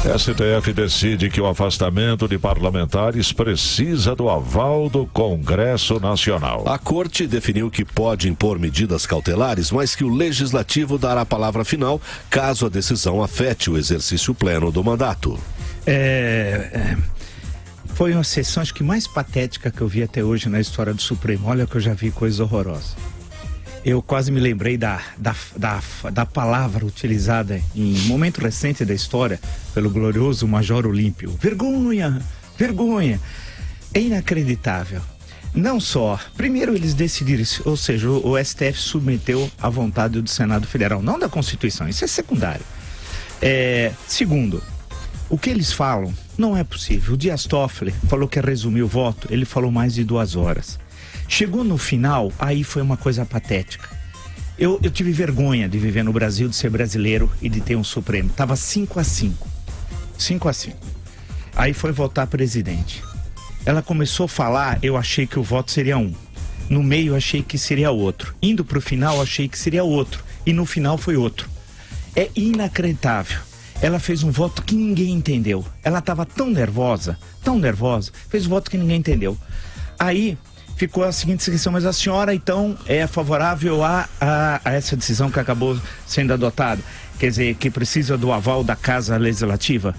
STF decide que o afastamento de parlamentares precisa do aval do Congresso Nacional. A Corte definiu que pode impor medidas cautelares, mas que o Legislativo dará a palavra final caso a decisão afete o exercício pleno do mandato. Foi uma sessão, acho que mais patética que eu vi até hoje na história do Supremo. Olha que eu já vi coisas horrorosas. Eu quase me lembrei da palavra utilizada em momento recente da história pelo glorioso Major Olímpio. Vergonha! Vergonha! É inacreditável. Não só, primeiro eles decidiram, ou seja, o STF submeteu à vontade do Senado Federal, não da Constituição, isso é secundário. Segundo, o que eles falam não é possível. O Dias Toffoli falou que ia resumir o voto, ele falou mais de 2 horas. Chegou no final, aí foi uma coisa patética. Eu tive vergonha de viver no Brasil, de ser brasileiro e de ter um Supremo. Tava 5-5. 5-5. Aí foi votar presidente. Ela começou a falar, eu achei que o voto seria um. No meio, achei que seria outro. Indo pro final, achei que seria outro. E no final foi outro. É inacreditável. Ela fez um voto que ninguém entendeu. Ela estava tão nervosa, fez um voto que ninguém entendeu. Aí ficou a seguinte questão, mas a senhora então é favorável a essa decisão que acabou sendo adotada? Quer dizer, que precisa do aval da Casa Legislativa?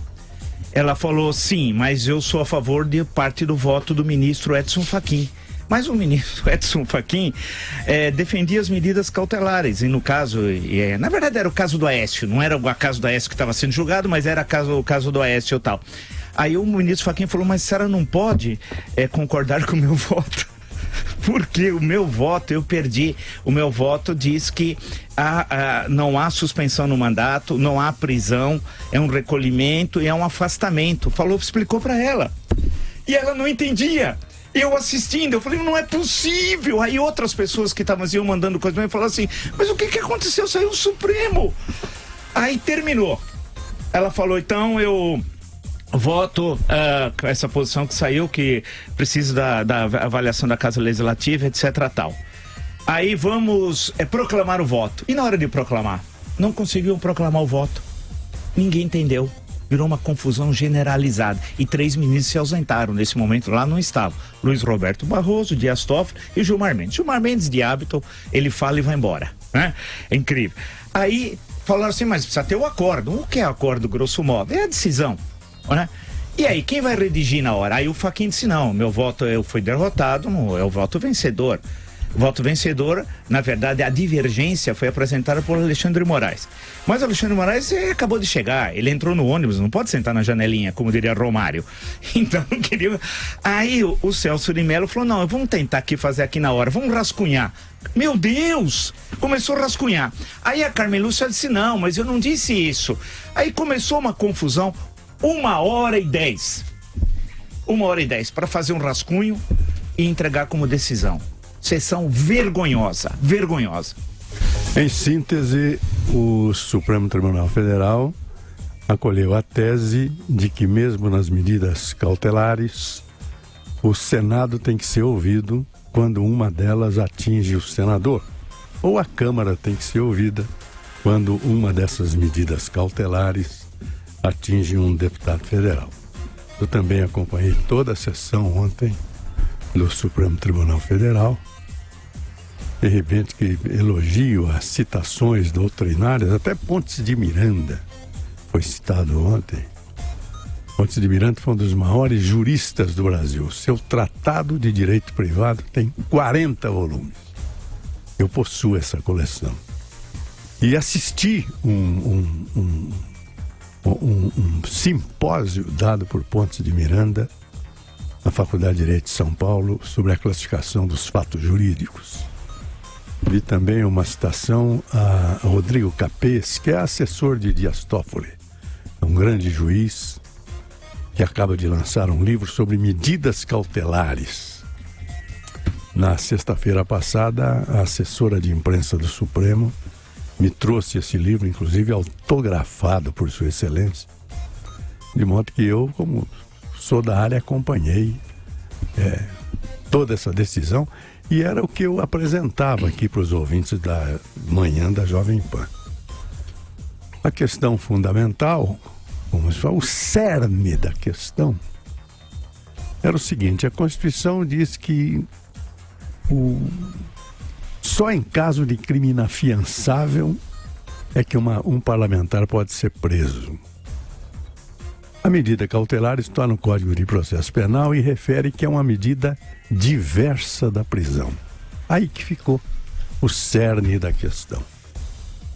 Ela falou sim, mas eu sou a favor de parte do voto do ministro Edson Fachin. Mas o ministro Edson Fachin defendia as medidas cautelares, e no caso, na verdade era o caso do Aécio, não era o caso do Aécio que estava sendo julgado, mas era o caso do Aécio e tal. Aí o ministro Fachin falou, mas a senhora não pode concordar com o meu voto? Porque o meu voto eu perdi. O meu voto diz que não há suspensão no mandato, não há prisão, é um recolhimento e é um afastamento. Explicou para ela. E ela não entendia. Eu assistindo, eu falei, não é possível. Aí outras pessoas que estavam iam mandando coisas, falaram assim, mas o que aconteceu? Saiu o Supremo. Aí terminou. Ela falou, então eu voto essa posição que saiu, que precisa da avaliação da Casa Legislativa, etc. tal. Aí vamos proclamar o voto. E na hora de proclamar, não conseguiu proclamar o voto. Ninguém entendeu. Virou uma confusão generalizada. E 3 ministros se ausentaram nesse momento, lá não estavam. Luiz Roberto Barroso, Dias Toffoli e Gilmar Mendes. Gilmar Mendes, de hábito, ele fala e vai embora, né? É incrível. Aí falaram assim, mas precisa ter o acordo. O que é acordo, grosso modo? É a decisão, né? E aí, quem vai redigir na hora? Aí o Fachin disse, não, meu voto foi derrotado, é o voto vencedor. O voto vencedor, na verdade, a divergência foi apresentada por Alexandre Moraes. Mas o Alexandre Moraes acabou de chegar, ele entrou no ônibus, não pode sentar na janelinha, como diria Romário. Então, não queria... Aí o Celso de Mello falou, não, vamos tentar fazer aqui na hora, vamos rascunhar. Meu Deus! Começou a rascunhar. Aí a Carmen Lúcia disse, não, mas eu não disse isso. Aí começou uma confusão, 1h10. 1h10 para fazer um rascunho e entregar como decisão. Sessão vergonhosa. Em síntese, o Supremo Tribunal Federal acolheu a tese de que mesmo nas medidas cautelares, o Senado tem que ser ouvido quando uma delas atinge o senador, ou a Câmara tem que ser ouvida quando uma dessas medidas cautelares atinge um deputado federal. Eu também acompanhei toda a sessão ontem do Supremo Tribunal Federal. De repente que elogio as citações doutrinárias, até Pontes de Miranda foi citado ontem. Pontes de Miranda foi um dos maiores juristas do Brasil. Seu Tratado de Direito Privado tem 40 volumes. Eu possuo essa coleção. E assisti um simpósio dado por Pontes de Miranda na Faculdade de Direito de São Paulo sobre a classificação dos fatos jurídicos. Vi também uma citação a Rodrigo Capês, que é assessor de Dias Toffoli, um grande juiz que acaba de lançar um livro sobre medidas cautelares. Na sexta-feira passada, a assessora de imprensa do Supremo me trouxe esse livro, inclusive autografado por Sua Excelência, de modo que eu, como sou da área, acompanhei toda essa decisão. E era o que eu apresentava aqui para os ouvintes da manhã da Jovem Pan. A questão fundamental vamos falar, o cerne da questão era o seguinte: a Constituição diz que só em caso de crime inafiançável é que um parlamentar pode ser preso. A medida cautelar está no Código de Processo Penal e refere que é uma medida diversa da prisão. Aí que ficou o cerne da questão.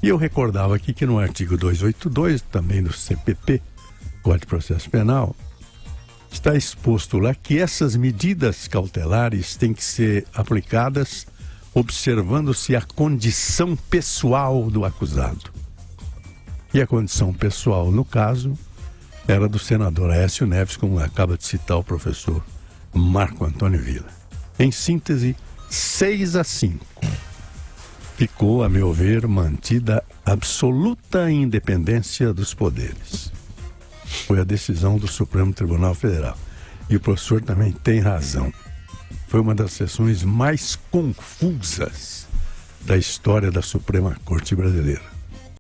E eu recordava aqui que no artigo 282, também do CPP, Código de Processo Penal, está exposto lá que essas medidas cautelares têm que ser aplicadas observando-se a condição pessoal do acusado. E a condição pessoal, no caso, era do senador Aécio Neves, como acaba de citar o professor Marco Antônio Villa. Em síntese, 6-5. Ficou, a meu ver, mantida absoluta independência dos poderes. Foi a decisão do Supremo Tribunal Federal. E o professor também tem razão. Foi uma das sessões mais confusas da história da Suprema Corte Brasileira.